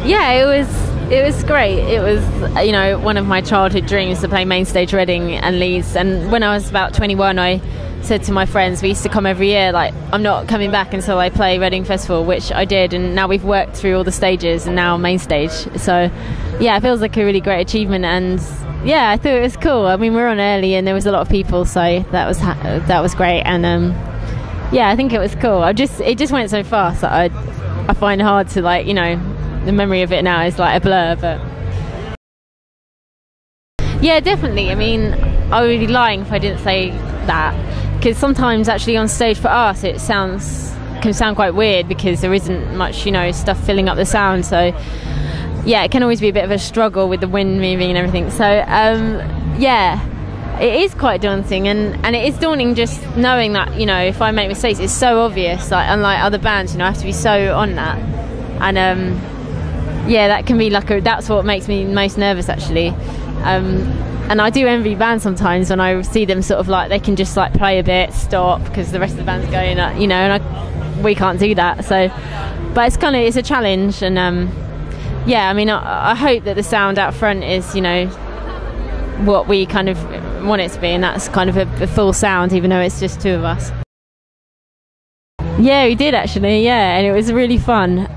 Yeah, it was great. It was, you know, one of my childhood dreams to play main stage Reading and Leeds. And when I was about 21, I said to my friends, we used to come every year, like, I'm not coming back until I play Reading Festival, which I did. And now we've worked through all the stages and now main stage. So yeah, it feels like a really great achievement. And yeah, I thought it was cool. I mean, we were on early and there was a lot of people, so that was great. And yeah, I think it was cool. It just went so fast that I find it hard to, like, you know, the memory of it now is like a blur. But yeah, definitely. I mean, I would be lying if I didn't say that, because sometimes actually on stage for us it can sound quite weird because there isn't much, you know, stuff filling up the sound. So yeah, it can always be a bit of a struggle with the wind moving and everything. So yeah, it is quite daunting, and it is daunting just knowing that, you know, if I make mistakes, it's so obvious. Like, unlike other bands, you know, I have to be so on that. And yeah, that can be like that's what makes me most nervous, actually. And I do envy bands sometimes when I see them sort of like, they can just like play a bit, stop, because the rest of the band's going, you know, and we can't do that. So, but it's a challenge. And yeah, I mean, I hope that the sound out front is, you know, what we kind of want it to be, and that's kind of a full sound, even though it's just two of us. Yeah, we did actually, yeah, and it was really fun.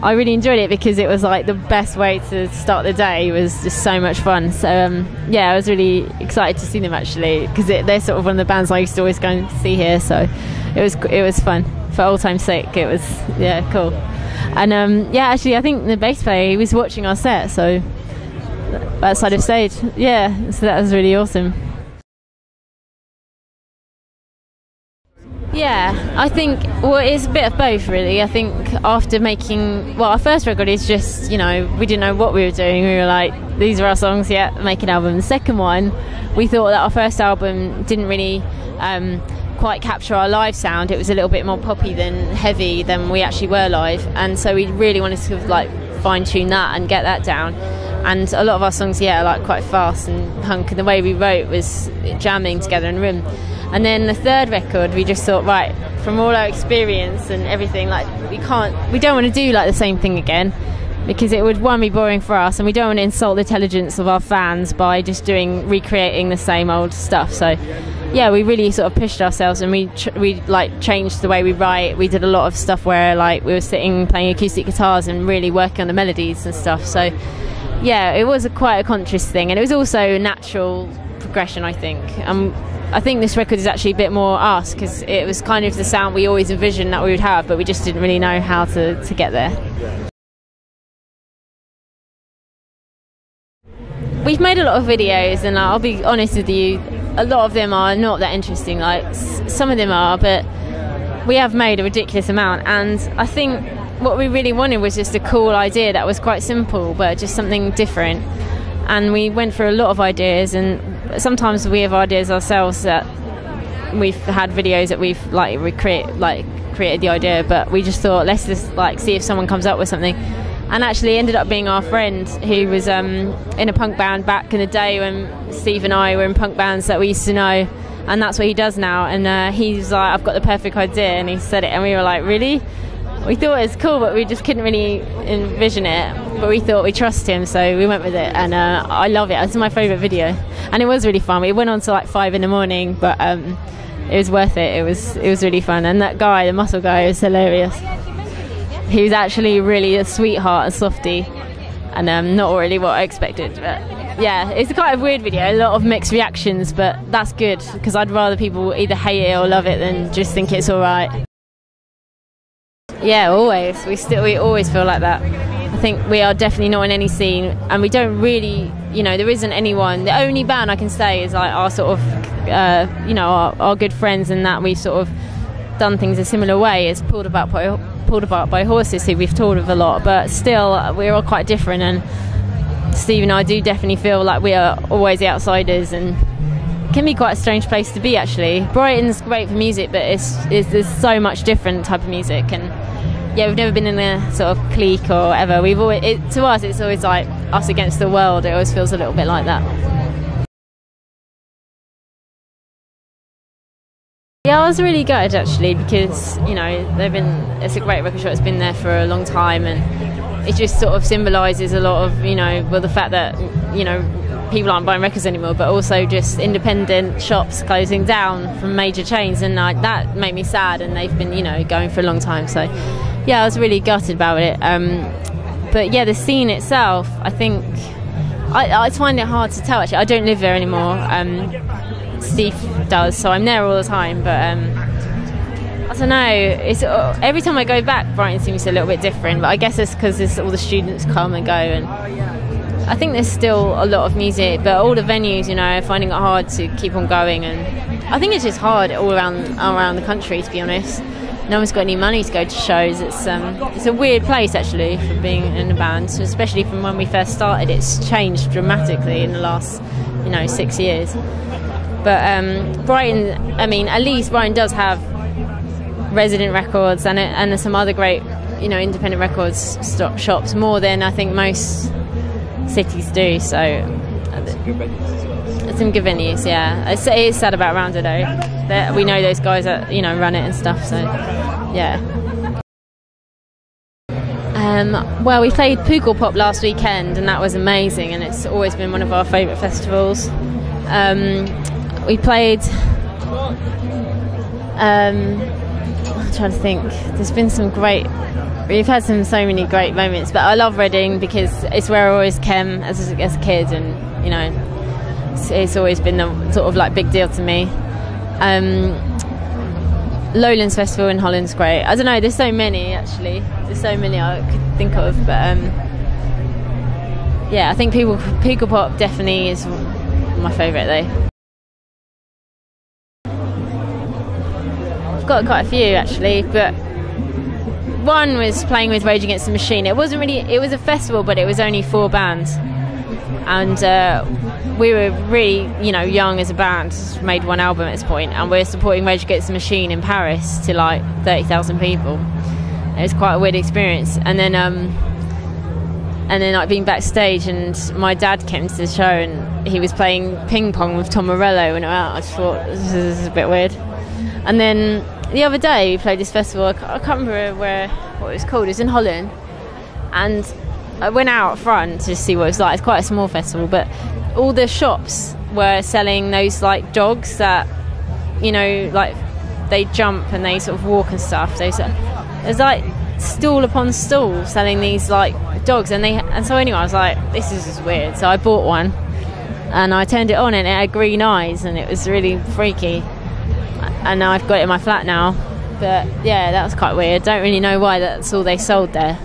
I really enjoyed it because it was like the best way to start the day. It was just so much fun. So yeah, I was really excited to see them, actually, because they're sort of one of the bands I used to always go and see here. So it was fun for old time's sake. It was, yeah, cool. And yeah, actually, I think the bass player, he was watching our set, so that side of stage. Yeah, so that was really awesome. Yeah, I think, well, it's a bit of both, really. I think after making, well, our first record is just, you know, we didn't know what we were doing. We were like, these are our songs, yeah, make an album. The second one, we thought that our first album didn't really quite capture our live sound. It was a little bit more poppy than heavy than we actually were live, and so we really wanted to like fine-tune that and get that down. And a lot of our songs, yeah, are like quite fast and punk, and the way we wrote was jamming together in a room. And then the third record, we just thought, right, from all our experience and everything, like, we don't want to do like the same thing again, because it would, one, be boring for us, and we don't want to insult the intelligence of our fans by just recreating the same old stuff. So yeah, we really sort of pushed ourselves, and we like changed the way we write. We did a lot of stuff where like we were sitting playing acoustic guitars and really working on the melodies and stuff. So yeah, it was quite a conscious thing, and it was also a natural progression, I think. I think this record is actually a bit more us, because it was kind of the sound we always envisioned that we would have, but we just didn't really know how to get there. We've made a lot of videos, and I'll be honest with you, a lot of them are not that interesting. Like, some of them are, but we have made a ridiculous amount, and I think what we really wanted was just a cool idea that was quite simple, but just something different. And we went through a lot of ideas, and sometimes we have ideas ourselves that we've had videos that we've created the idea, but we just thought, let's just like see if someone comes up with something. And actually ended up being our friend, who was in a punk band back in the day when Steve and I were in punk bands that we used to know, and that's what he does now. And he's like, I've got the perfect idea, and he said it, and we were like, really? We thought it was cool, but we just couldn't really envision it. But we thought, we trust him, so we went with it. And I love it. It's my favourite video, and it was really fun. We went on till like 5 in the morning, but it was worth it. It was really fun. And that guy, the muscle guy, was hilarious. He was actually really a sweetheart and softy, and not really what I expected. But yeah, it's quite a weird video. A lot of mixed reactions, but that's good, because I'd rather people either hate it or love it than just think it's all right. Yeah, always. We always feel like that. I think we are definitely not in any scene, and we don't really, you know, there isn't anyone. The only band I can say is like our sort of, you know, our good friends, and that we've sort of done things a similar way. It's Pulled Apart by Horses, who we've toured with a lot, but still we're all quite different. And Steve and I do definitely feel like we are always the outsiders, and it can be quite a strange place to be, actually. Brighton's great for music, but there's so much different type of music, and yeah, we've never been in a sort of clique or whatever. We've always, to us, it's always like us against the world. It always feels a little bit like that. Yeah, I was really gutted, actually, because, you know, it's a great record shop. It's been there for a long time, and it just sort of symbolises a lot of, well, the fact that, people aren't buying records anymore, but also just independent shops closing down from major chains, and that made me sad, and they've been, going for a long time. So, yeah, I was really gutted about it. But yeah, the scene itself, I think, I find it hard to tell, actually. I don't live there anymore. Steve does, so I'm there all the time, but I don't know, it's every time I go back, Brighton seems a little bit different, but I guess it's because all the students come and go, and I think there's still a lot of music, but all the venues, are finding it hard to keep on going, and I think it's just hard all around the country, to be honest. No one's got any money to go to shows. It's a weird place, actually, for being in a band, so especially from when we first started. It's changed dramatically in the last 6 years. But Brighton, at least Brighton does have Resident Records and some other great independent records shops, more than I think most cities do. So it's some good venues. Yeah, it is sad about Rounder though. We know those guys that run it and stuff. So yeah. Well, we played Pukkelpop last weekend, and that was amazing, and it's always been one of our favourite festivals. We played. I'm trying to think. There's been some great. We've had so many great moments, but I love Reading because it's where I always came as a kid, and it's always been the sort of like big deal to me. Lowlands Festival in Holland's great. I don't know. There's so many, actually. There's so many I could think of, but yeah, I think Pukkelpop definitely is my favourite though. I've got quite a few actually, but one was playing with Rage Against the Machine. It was a festival, but it was only 4 bands, and we were really young as a band, just made 1 album at this point, and we're supporting Rage Against the Machine in Paris to like 30,000 people. It was quite a weird experience, and then I'd been backstage, and my dad came to the show, and he was playing ping-pong with Tom Morello, and I just thought, this is a bit weird. And then the other day we played this festival, I can't remember what it was called. It was in Holland, and I went out front to see what it was like. It's quite a small festival, but all the shops were selling those like dogs that like they jump and they sort of walk and stuff. There's like stall upon stall selling these like dogs, and so anyway I was like, this is just weird, so I bought one and I turned it on, and it had green eyes, and it was really freaky, and I've got it in my flat now. But yeah, that was quite weird. Don't really know why that's all they sold there.